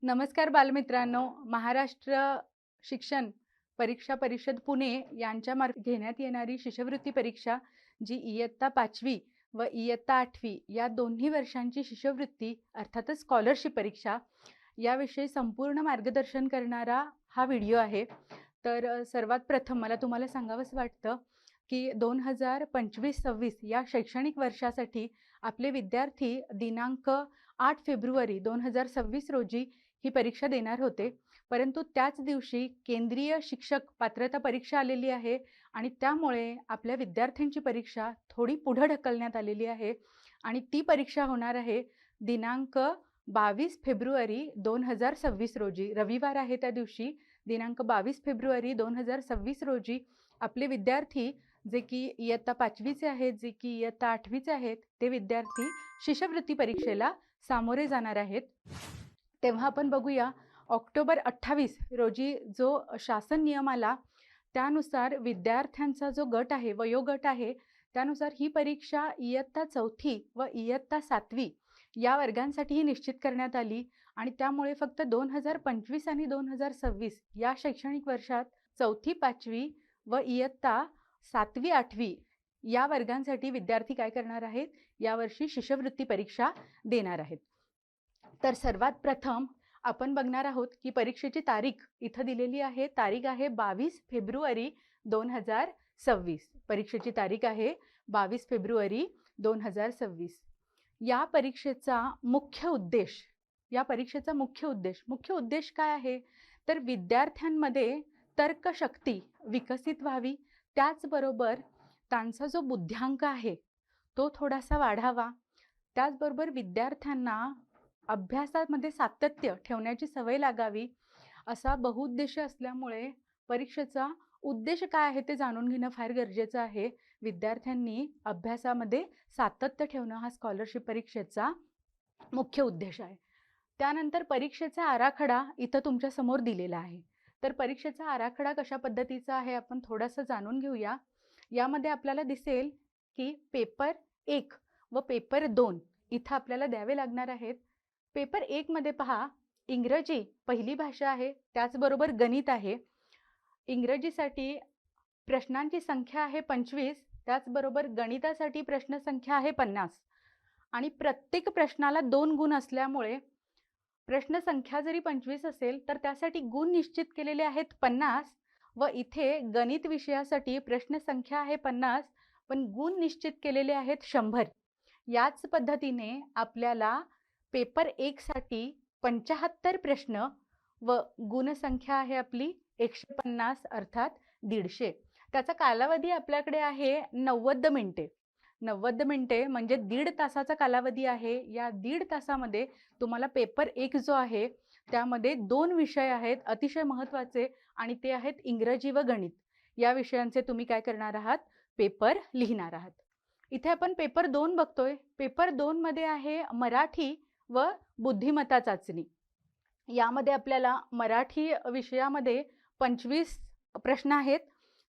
नमस्कार बालमित्रांनो, महाराष्ट्र शिक्षण परीक्षा परिषद पुणे यांच्यामार्फत घेण्यात येणारी शिष्यवृत्ती परीक्षा जी इयत्ता 5वी व इयत्ता 8वी या दोन्ही वर्षांची शिष्यवृत्ती अर्थातच स्कॉलरशिप परीक्षा याविषयी संपूर्ण मार्गदर्शन करणारा हा व्हिडिओ आहे। तर सर्वात प्रथम मला तुम्हाला सांगावंसं वाटतं की 2025-26 या शैक्षणिक वर्षासाठी आपले विद्यार्थी दिनांक 8 फेब्रुवारी 2026 रोजी ही परीक्षा देणार होते, परंतु त्याच दिवशी केंद्रीय शिक्षक पात्रता परीक्षा आलेली आहे आणि त्यामुळे आपल्या विद्यार्थ्यांची परीक्षा थोडी पुढे ढकलण्यात आलेली आहे आणि ती परीक्षा होणार आहे दिनांक 22 फेब्रुवारी 2026 रोजी। रविवार आहे त्या दिवशी दिनांक 22 फेब्रुवारी 2026 रोजी आपले विद्यार्थी जे की इयत्ता 5वीचे आहेत, जे की इयत्ता 8वीचे आहेत, ते विद्यार्थी शिष्यवृत्ती परीक्षेला सामोरे जाणार आहेत। तेव्हा आपण बघूया ऑक्टोबर 28 रोजी जो शासन नियम आला त्यानुसार विद्यार्थ्यांचा जो गट आहे, वयोगट आहे, त्यानुसार ही परीक्षा इयत्ता 4थी व इयत्ता 7वी या वर्गांसाठी निश्चित करण्यात आली आणि त्यामुळे फक्त 2025 आणि 2026 या शैक्षणिक वर्षात 4थी 5वी व इयत्ता 7वी 8वी या वर्गांसाठी विद्यार्थी काय करणार आहेत, यावर्षी शिष्यवृत्ती परीक्षा देणार आहेत। तर सर्वात प्रथम आपण बघणार आहोत की परीक्षेची तारीख इथं दिलेली आहे। तारीख आहे 22 फेब्रुवारी 2026। परीक्षेची तारीख आहे 22 फेब्रुवारी 2026। या परीक्षेचा मुख्य उद्देश काय आहे, तर विद्यार्थ्यांमध्ये तर्कशक्ती विकसित व्हावी, त्याचबरोबर त्यांचा जो बुद्ध्यांक आहे तो थोडासा वाढावा, त्याचबरोबर विद्यार्थ्यांना अभ्यासामध्ये सातत्य ठेवण्याची सवय लागावी, असा बहुउद्देश असल्यामुळे परीक्षेचा उद्देश काय आहे ते जाणून घेणं फार गरजेचं आहे। विद्यार्थ्यांनी अभ्यासामध्ये सातत्य ठेवणं हा स्कॉलरशिप परीक्षेचा मुख्य उद्देश आहे। त्यानंतर परीक्षेचा आराखडा इथं तुमच्या समोर दिलेला आहे। तर परीक्षेचा आराखडा कशा पद्धतीचा आहे आपण थोडंसं जाणून घेऊया। यामध्ये आपल्याला दिसेल की पेपर 1 व पेपर 2 इथं आपल्याला द्यावे लागणार आहेत। पेपर 1 मध्ये पहा, इंग्रजी पहिली भाषा आहे, त्याचबरोबर गणित आहे। इंग्रजीसाठी प्रश्नांची संख्या आहे 25, त्याचबरोबर गणितासाठी प्रश्न संख्या आहे 50 आणि प्रत्येक प्रश्नाला 2 गुण असल्यामुळे प्रश्न संख्या जरी 25 असेल तर त्यासाठी गुण निश्चित केलेले आहेत 50 व इथे गणित विषयासाठी प्रश्न संख्या आहे 50 पण गुण निश्चित केलेले आहेत 100। याच पद्धतीने आपल्याला पेपर 1 साठी 75 प्रश्न व गुणसंख्या आहे आपली 150 अर्थात 150। त्याचा कालावधी आपल्याकडे आहे 90 मिनिटे। 90 मिनिटे म्हणजे 1.5 तासाचा कालावधी आहे। या 1.5 तासामध्ये तुम्हाला पेपर 1 जो आहे त्यामध्ये 2 विषय आहेत अतिशय महत्त्वाचे आणि ते आहेत इंग्रजी व गणित। या विषयांचे तुम्ही काय करणार आहात, पेपर लिहिणार आहात। इथे आपण पेपर 2 बघतोय। पेपर 2 मध्ये आहे मराठी व बुद्धिमत्ता चाचणी। यामध्ये आपल्याला मराठी विषयामध्ये 25 प्रश्न आहेत,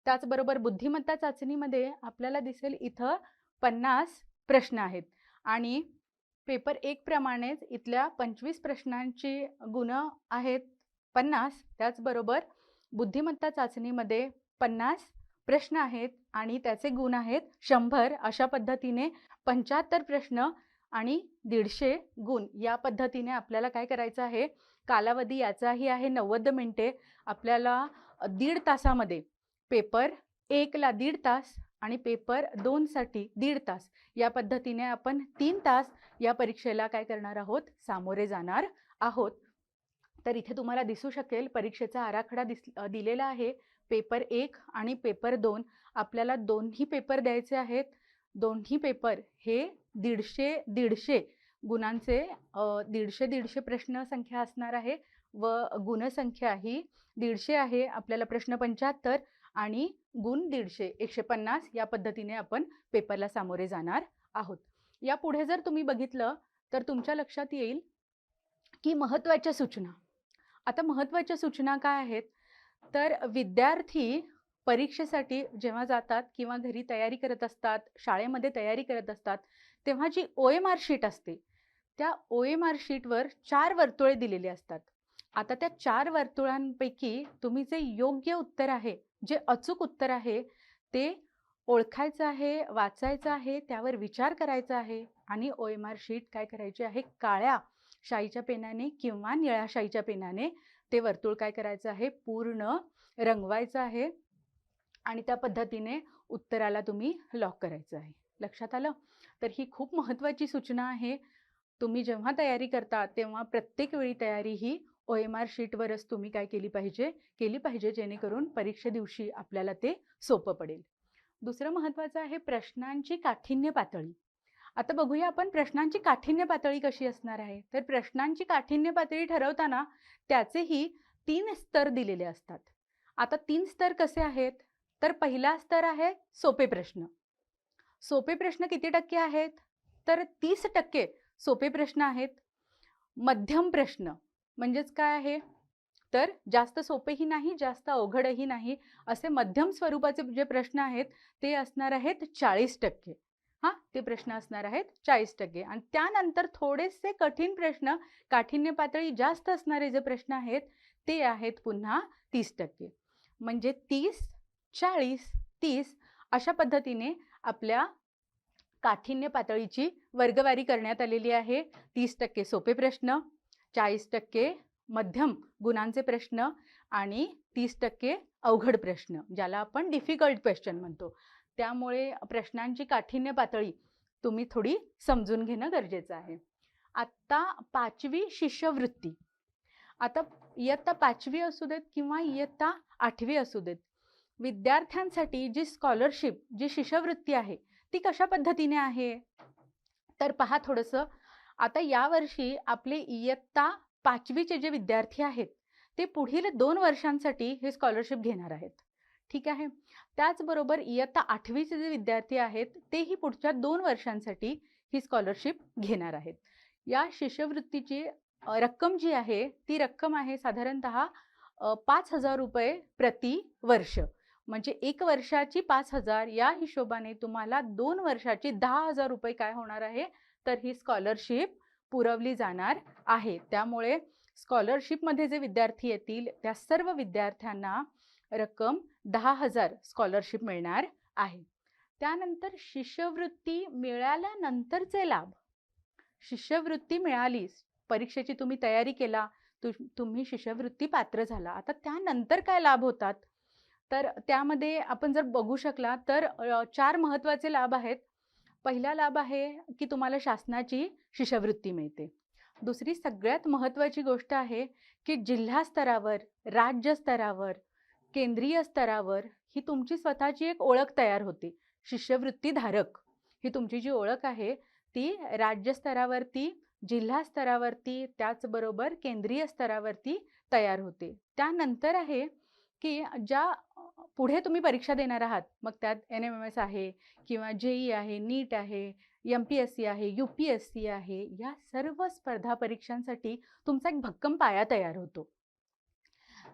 त्याचबरोबर बुद्धिमत्ता चाचणीमध्ये आपल्याला दिसेल इथं 50 प्रश्न आहेत आणि पेपर 1 प्रमाणेच इथल्या 25 प्रश्नांची गुण आहेत 50, त्याचबरोबर बुद्धिमत्ता चाचणीमध्ये 50 प्रश्न आहेत आणि त्याचे गुण आहेत 100। अशा पद्धतीने 75 प्रश्न आणि 150 गुण या पद्धतीने आपल्याला काय करायचं आहे, कालावधी याचाही आहे 90 मिनिटे। आपल्याला 1.5 तासामध्ये पेपर 1 ला 1.5 तास आणि पेपर 2 साठी 1.5 तास या पद्धतीने आपण 3 तास या परीक्षेला काय करणार आहोत, सामोरे जाणार आहोत। तर इथे तुम्हाला दिसू शकेल परीक्षेचा आराखडा दिलेला आहे। पेपर 1 आणि पेपर 2 आपल्याला दोन्ही पेपर द्यायचे आहेत। दोन्ही पेपर हे 150 गुणांचे 150 प्रश्न संख्या असणार आहे व गुणसंख्या ही 150 आहे। आपल्याला प्रश्न 75 आणि गुण 150 150 या पद्धतीने आपण पेपरला सामोरे जाणार आहोत। या पुढे जर तुम्ही बघितलं तर तुमच्या लक्षात येईल की महत्त्वाच्या सूचना। आता महत्त्वाच्या सूचना काय आहेत, तर विद्यार्थी परीक्षेसाठी जेव्हा जातात किंवा घरी तयारी करत असतात, शाळेमध्ये तयारी करत असतात, तेव्हा जी OMR शीट असते, त्या OMR शीटवर 4 वर्तुळे दिलेली असतात. आता त्या 4 वर्तुळांपैकी तुम्ही जे योग्य उत्तर आहे, जे अचूक उत्तर आहे, ते ओळखायचं आहे, वाचायचं आहे, त्यावर विचार करायचा आहे आणि OMR शीट काय करायची आहे, काळ्या शाईच्या पेनाने किंवा निळ्या शाईच्या पेनाने ते वर्तुळ काय करायचं आहे, पूर्ण रंगवायचं आहे आणि त्या पद्धतीने उत्तराला तुम्ही लॉक करायचं आहे. लक्षात आलं? तर ही खूप महत्त्वाची सूचना आहे. तुम्ही जेव्हा तयारी करता तेव्हा प्रत्येक वेळी तयारी ही OMR शीटवरच तुम्ही काय केली पाहिजे जेणेकरून परीक्षे दिवशी आपल्याला ते सोपं पडेल. दुसरं महत्त्वाचं आहे प्रश्नांची काठिण्य पातळी. आता बघूया आपण प्रश्नांची काठिण्य पातळी कशी असणार आहे. तर प्रश्नांची काठिण्य पातळी ठरवताना त्याचेही 3 स्तर दिलेले असतात. आता 3 स्तर कसे आहेत? तर पहिला स्तर आहे सोपे प्रश्न. सोपे प्रश्न किती टक्के आहेत? तर 30% सोपे प्रश्न आहेत. मध्यम प्रश्न म्हणजेच काय आहे? तर जास्त सोपेही नाही, जास्त अवघडही नाही, असे मध्यम स्वरूपाचे जे प्रश्न आहेत ते असणार आहेत 40%. ते प्रश्न असणार आहेत 40% आणि त्यानंतर थोडेसे कठीण प्रश्न, काठिण्य पातळी जास्त असणारे जे प्रश्न आहेत ते आहेत पुन्हा 30%. म्हणजे 30, 40, 30 अशा पद्धतीने आपल्या काठिण्य पातळीची वर्गवारी करण्यात आलेली आहे. 30% सोपे प्रश्न, 40% मध्यम गुणांचे प्रश्न आणि 30% अवघड प्रश्न, ज्याला आपण डिफिकल्ट क्वेश्चन म्हणतो. त्यामुळे प्रश्नांची काठिण्य पातळी तुम्ही थोडी समजून घेणं गरजेचं आहे. आता 5वी शिष्यवृत्ती. आता इयत्ता 5वी असू देत किंवा इयत्ता 8वी असू देत, विद्यार्थ्यांसाठी जी स्कॉलरशिप, जी शिष्यवृत्ती आहे ती कशा पद्धतीने आहे? तर पहा थोडंसं. आता यावर्षी आपले इयत्ता 5वीचे जे विद्यार्थी आहेत ते पुढील 2 वर्षांसाठी हे स्कॉलरशिप घेणार आहेत. ठीक आहे. त्याचबरोबर इयत्ता 8वीचे जे विद्यार्थी आहेत तेही पुढच्या 2 वर्षांसाठी ही स्कॉलरशिप घेणार आहेत. या शिष्यवृत्तीची रक्कम जी आहे ती रक्कम आहे साधारणतः 5,000 रुपये प्रति वर्ष. म्हणजे 1 वर्षाची 5,000 या हिशोबाने तुम्हाला 2 वर्षाची 10,000 रुपये काय होणार आहे, तर ही स्कॉलरशिप पुरवली जाणार आहे. त्यामुळे स्कॉलरशिपमध्ये जे विद्यार्थी येतील त्या सर्व विद्यार्थ्यांना रक्कम 10,000 स्कॉलरशिप मिळणार आहे. त्यानंतर शिष्यवृत्ती मिळाल्यानंतरचे लाभ. शिष्यवृत्ती मिळाली, परीक्षेची तुम्ही तयारी केला, तुम्ही शिष्यवृत्ती पात्र झाला. आता त्यानंतर काय लाभ होतात? तर त्यामध्ये आपण जर बघू शकला तर 4 महत्त्वाचे लाभ आहेत. पहिला लाभ आहे की तुम्हाला शासनाची शिष्यवृत्ती मिळते. दुसरी सगळ्यात महत्त्वाची गोष्ट आहे की जिल्हा स्तरावर, राज्य स्तरावर, केंद्रीय स्तरावर ही तुमची स्वतःची एक ओळख तयार होते. शिष्यवृत्ती धारक ही तुमची जी ओळख आहे ती राज्य स्तरावरती, जिल्हा स्तरावरती, त्याचबरोबर केंद्रीय स्तरावरती तयार होते. त्यानंतर आहे की ज्या पुढे तुम्ही परीक्षा देणार आहात, मग त्यात NMMS आहे किंवा JEE आहे, नीट आहे, MPSC आहे, UPSC आहे, या सर्व स्पर्धा परीक्षांसाठी तुमचा एक भक्कम पाया तयार होतो.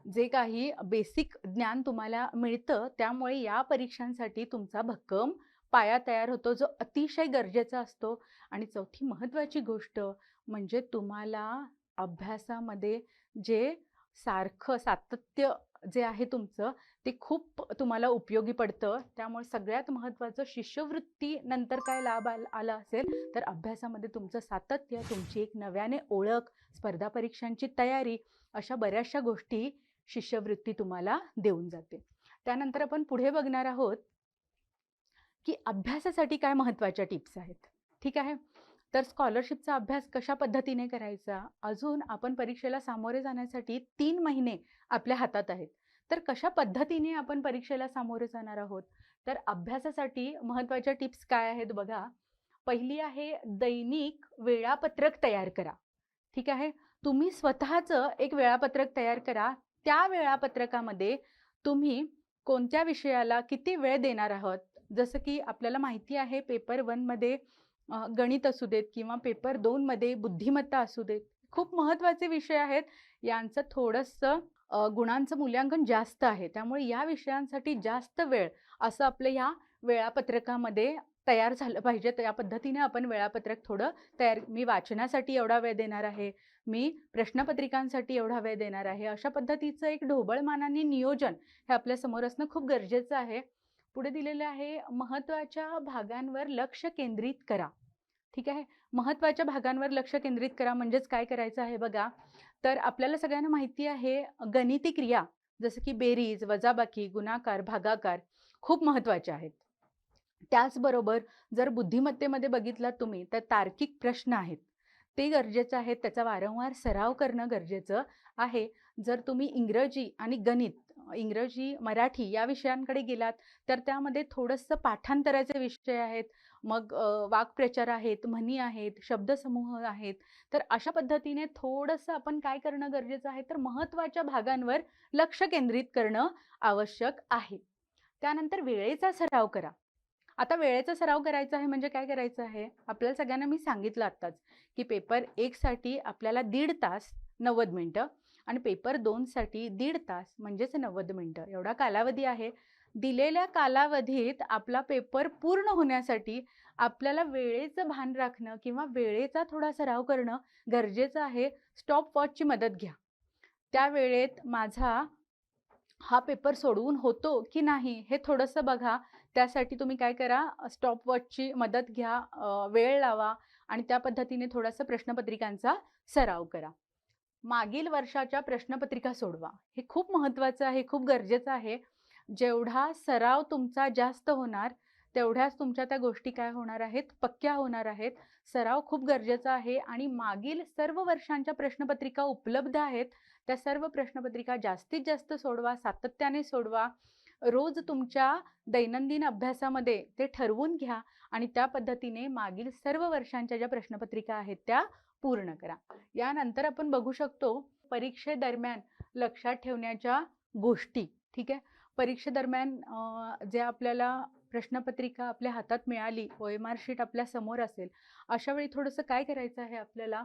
जे काही बेसिक ज्ञान तुम्हाला मिळतं त्यामुळे या परीक्षांसाठी तुमचा भक्कम पाया तयार होतो, जो अतिशय गरजेचा असतो. आणि चौथी महत्त्वाची गोष्ट म्हणजे तुम्हाला अभ्यासामध्ये जे सातत्य जे आहे तुमचं ते खूप तुम्हाला उपयोगी पडतं. त्यामुळे सगळ्यात महत्त्वाचं शिष्यवृत्ती नंतर काय लाभ आला असेल तर अभ्यासामध्ये तुमचं सातत्य, तुमची एक नव्याने ओळख, स्पर्धा परीक्षांची तयारी, अशा बऱ्याचशा गोष्टी शिष्यवृत्ती तुम्हाला देऊन जाते. त्यानंतर आपण पुढे बघणार आहोत की अभ्यासासाठी काय महत्त्वाच्या टिप्स आहेत. ठीक आहे. तर स्कॉलरशिपचा अभ्यास कशा पद्धतीने करायचा, अजून आपण परीक्षेला सामोरे जाण्यासाठी 3 महिने आपल्या हातात आहेत. तर कशा पद्धतीने आपण परीक्षेला सामोरे जाणार आहोत, तर अभ्यासासाठी महत्त्वाच्या टिप्स काय आहेत बघा. पहिली आहे दैनिक वेळापत्रक तयार करा. ठीक आहे. तुम्ही स्वतःचं एक वेळापत्रक तयार करा. त्या वेळापत्रकामध्ये तुम्ही कोणत्या विषयाला किती वेळ देणार आहात. जसं की आपल्याला माहिती आहे पेपर 1 मध्ये गणित असू देत किंवा पेपर 2 मध्ये बुद्धिमत्ता असू देत, खूप महत्त्वाचे विषय आहेत. यांचं थोडंसं गुणांचं मूल्यांकन जास्त आहे. त्यामुळे या विषयांसाठी जास्त वेळ असं आपलं या वेळापत्रकामध्ये तयार झालं पाहिजे. तर या पद्धतीने आपण वेळापत्रक थोडं तयार मी वाचनासाठी एवढा वेळ देणार आहे, मी प्रश्नपत्रिकांसाठी एवढा वेळ देणार आहे. अशा पद्धतीचं एक ढोबळमानाने नियोजन हे आपल्यासमोर असणं खूप गरजेचं आहे. पुढे दिलेलं आहे, महत्त्वाच्या भागांवर लक्ष केंद्रित करा. ठीक आहे. महत्त्वाच्या भागांवर लक्ष केंद्रित करा म्हणजेच काय करायचं आहे बघा, तर आपल्याला सगळ्यांना माहिती आहे गणिती क्रिया जसं की बेरीज, वजाबाकी, गुणाकार, भागाकार खूप महत्त्वाच्या आहेत. त्याचबरोबर जर बुद्धिमत्तेमध्ये बघितलात तुम्ही तर तार्किक प्रश्न आहेत. ते गरजेचं आहे. त्याचा वारंवार सराव करणं गरजेचं आहे. जर तुम्ही इंग्रजी आणि गणित, इंग्रजी, मराठी या विषयांकडे गेलात तर त्यामध्ये थोडंसं पाठांतराचे विषय आहेत. मग वाक्प्रचार आहेत, म्हणी आहेत, शब्दसमूह आहेत. तर अशा पद्धतीने थोडंसं आपण काय करणं गरजेचं आहे, तर महत्त्वाच्या भागांवर लक्ष केंद्रित करणं आवश्यक आहे. त्यानंतर वेळेचा सराव करा. आता वेळेचा सराव करायचा आहे म्हणजे काय करायचं आहे? आपल्याला सगळ्यांना मी सांगितलं आत्ताच, की पेपर 1 साठी आपल्याला 1.5 तास 90 मिनिटं आणि पेपर 2 साठी 1.5 तास म्हणजेच 90 मिनिटं एवढा कालावधी आहे. दिलेल्या कालावधीत आपला पेपर पूर्ण होण्यासाठी आपल्याला वेळेचं भान राखणं किंवा वेळेचा थोडा सराव करणं गरजेचं आहे. स्टॉप वॉचची मदत घ्या. त्या वेळेत माझा हा पेपर सोडवून होतो की नाही हे थोडंसं बघा. त्यासाठी तुम्ही काय करा, स्टॉपवॉचची मदत घ्या, वेळ लावा आणि त्या पद्धतीने थोडासा प्रश्नपत्रिकांचा सराव करा. मागील वर्षाच्या प्रश्नपत्रिका सोडवा. हे खूप महत्त्वाचं आहे, खूप गरजेचं आहे. जेवढा सराव तुमचा जास्त होणार, तेवढ्याच तुमच्या त्या गोष्टी काय होणार आहेत, पक्क्या होणार आहेत. सराव खूप गरजेचा आहे आणि मागील सर्व वर्षांच्या प्रश्नपत्रिका उपलब्ध आहेत. त्या सर्व प्रश्नपत्रिका जास्तीत जास्त सोडवा, सातत्याने सोडवा. रोज तुमच्या दैनंदिन अभ्यासामध्ये ते ठरवून घ्या आणि त्या पद्धतीने मागील सर्व वर्षांच्या ज्या प्रश्नपत्रिका आहेत त्या पूर्ण करा. यानंतर आपण बघू शकतो परीक्षेदरम्यान लक्षात ठेवण्याच्या गोष्टी. ठीक आहे. परीक्षेदरम्यान जे आपल्याला प्रश्नपत्रिका आपल्या हातात मिळाली, OMR शीट आपल्या समोर असेल, अशा वेळी थोडंसं काय करायचं आहे आपल्याला,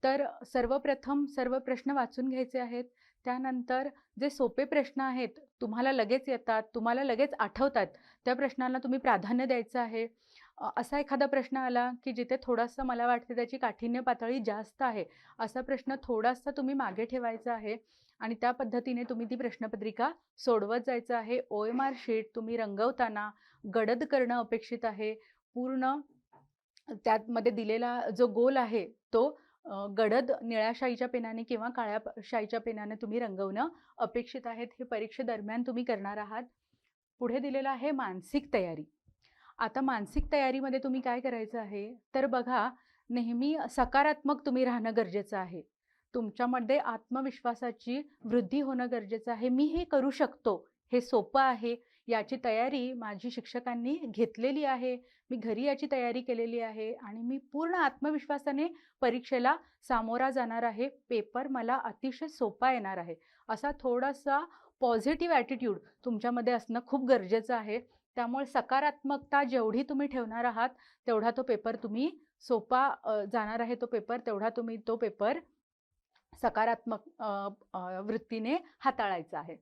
तर सर्वप्रथम सर्व प्रश्न वाचून घ्यायचे आहेत. त्यानंतर जे सोपे प्रश्न आहेत, तुम्हाला लगेच येतात, तुम्हाला लगेच आठवतात, त्या प्रश्नांना तुम्ही प्राधान्य द्यायचं आहे. असा एखादा प्रश्न आला, की जिथे थोडंसं मला वाटते त्याची काठिण्य पातळी जास्त आहे, असा प्रश्न थोडासा तुम्ही मागे ठेवायचा आहे आणि त्या पद्धतीने तुम्ही ती प्रश्नपत्रिका सोडवत जायचं आहे. OMR शीट तुम्ही रंगवताना गडद करणं अपेक्षित आहे. पूर्ण त्यामध्ये दिलेला जो गोल आहे, तो गडद निळ्या शाईच्या पेनाने किंवा काळ्या शाईच्या पेनाने तुम्ही रंगवणं अपेक्षित आहेत. हे परीक्षेदरम्यान तुम्ही करणार आहात. पुढे दिलेलं आहे मानसिक तयारी. आता मानसिक तयारीमध्ये तुम्ही काय करायचं आहे, तर बघा नेहमी सकारात्मक तुम्ही राहणं गरजेचं आहे. तुमच्यामध्ये आत्मविश्वासाची वृद्धी होणं गरजेचं आहे. मी हे करू शकतो, हे सोपं आहे, याची तयारी माझी शिक्षकांनी घेतलेली आहे. मी घरी याची तयारी केलेली आहे आणि मी पूर्ण आत्मविश्वासाने परीक्षेला सामोरा जाणार आहे. पेपर मला अतिशय सोपा येणार आहे. असा थोडासा पॉझिटिव्ह ॲटिट्यूड तुमच्यामध्ये असणं खूप गरजेचं आहे. त्यामुळे सकारात्मकता जेवढी तुम्ही ठेवणार आहात, तेवढा तो पेपर तुम्ही सोपा जाणार आहे तो पेपर, तेवढा तुम्ही तो पेपर सकारात्मक वृत्तीने हाताळायचा आहे.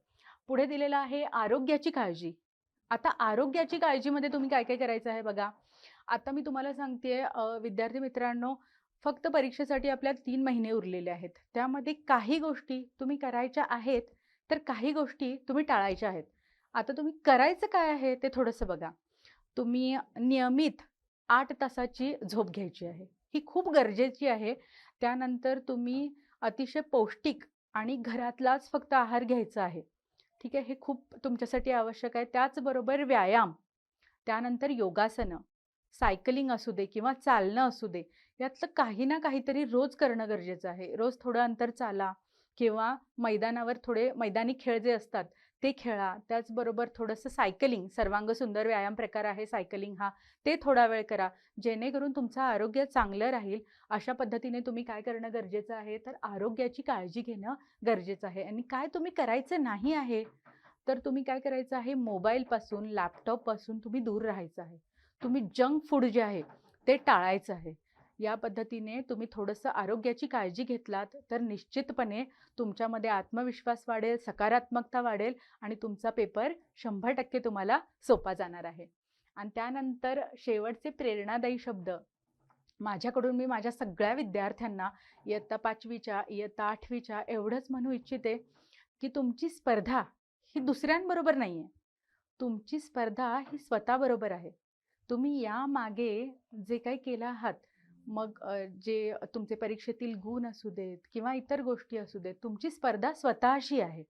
पुढे दिलेलं आहे आरोग्याची काळजी. आता आरोग्याची काळजीमध्ये तुम्ही काय-काय करायचं आहे बघा. आता मी तुम्हाला सांगतेय विद्यार्थी मित्रांनो, फक्त परीक्षेसाठी आपल्याला 3 महिने उरलेले आहेत. त्यामध्ये काही गोष्टी तुम्ही करायच्या आहेत, तर काही गोष्टी तुम्ही टाळायच्या आहेत. आता तुम्ही करायचं काय आहे ते थोडंसं बघा. तुम्ही नियमित 8 तासाची झोप घ्यायची आहे. ही खूप गरजेची आहे. त्यानंतर तुम्ही अतिशय पौष्टिक आणि घरातलाच फक्त आहार घ्यायचा आहे. ठीक आहे. हे खूप तुमच्यासाठी आवश्यक आहे. त्याचबरोबर व्यायाम, त्यानंतर योगासनं, सायकलिंग असू दे किंवा चालणं असू दे, यातलं काही ना काहीतरी रोज करणं गरजेचं आहे. रोज थोडं अंतर चाला किंवा मैदानावर थोडे मैदानी खेळ जे असतात ते खेळा. त्याचबरोबर थोडंसं सायकलिंग, सर्वांग सुंदर व्यायाम प्रकार आहे सायकलिंग हा, ते थोडा वेळ करा. जेणेकरून तुमचं आरोग्य चांगलं राहील. अशा पद्धतीने तुम्ही काय करणं गरजेचं आहे, तर आरोग्याची काळजी घेणं गरजेचं आहे. आणि काय तुम्ही करायचं नाही आहे, तर तुम्ही काय करायचं आहे, मोबाईलपासून, लॅपटॉपपासून तुम्ही दूर राहायचं आहे. तुम्ही जंक फूड जे आहे ते टाळायचं आहे. या पद्धतीने तुम्ही थोडंसं आरोग्याची काळजी घेतलात तर निश्चितपणे तुमच्यामध्ये आत्मविश्वास वाढेल, सकारात्मकता वाढेल आणि तुमचा पेपर 100% तुम्हाला सोपा जाणार आहे. आणि त्यानंतर शेवटचे प्रेरणादायी शब्द माझ्याकडून मी माझ्या सगळ्या विद्यार्थ्यांना इयत्ता 5वीच्या इयत्ता 8वीच्या एवढंच म्हणू इच्छिते की तुमची स्पर्धा ही दुसऱ्यांबरोबर नाही आहे. तुमची स्पर्धा ही स्वतःबरोबर आहे. तुम्ही यामागे जे काही केलं आहात, मग जे तुमचे परीक्षेतील गुण असू देत किंवा इतर गोष्टी असू देत, तुमची स्पर्धा स्वतःशी आहे.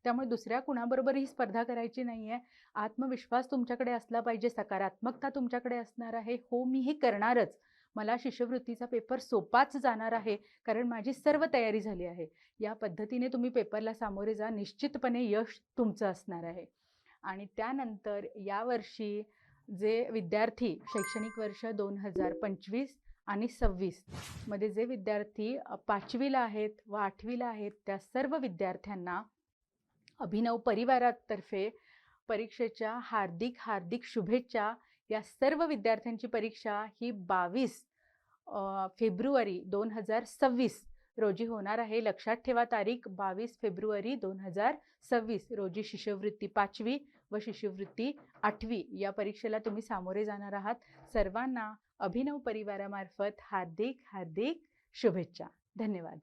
त्यामुळे दुसऱ्या कुणाबरोबरही स्पर्धा करायची नाही आहे. आत्मविश्वास तुमच्याकडे असला पाहिजे, सकारात्मकता तुमच्याकडे असणार आहे. हो, मी हे करणारच. मला शिष्यवृत्तीचा पेपर सोपाच जाणार आहे, कारण माझी सर्व तयारी झाली आहे. या पद्धतीने तुम्ही पेपरला सामोरे जा. निश्चितपणे यश तुमचं असणार आहे. आणि त्यानंतर यावर्षी जे विद्यार्थी शैक्षणिक वर्ष 2025 आणि 26 मध्ये जे विद्यार्थी 5वीला आहेत व 8वीला आहेत, त्या सर्व विद्यार्थ्यांना अभिनव परिवारातर्फे परीक्षेच्या हार्दिक हार्दिक शुभेच्छा. या सर्व विद्यार्थ्यांची परीक्षा ही 22 फेब्रुवारी 2026 रोजी होणार आहे. लक्षात ठेवा तारीख, 22 फेब्रुवारी 2026 रोजी शिष्यवृत्ती 5वी व शिष्यवृत्ती 8वी या परीक्षेला तुम्ही सामोरे जाणार आहात. सर्वांना अभिनव परिवारामार्फत हार्दिक हार्दिक शुभेच्छा. धन्यवाद.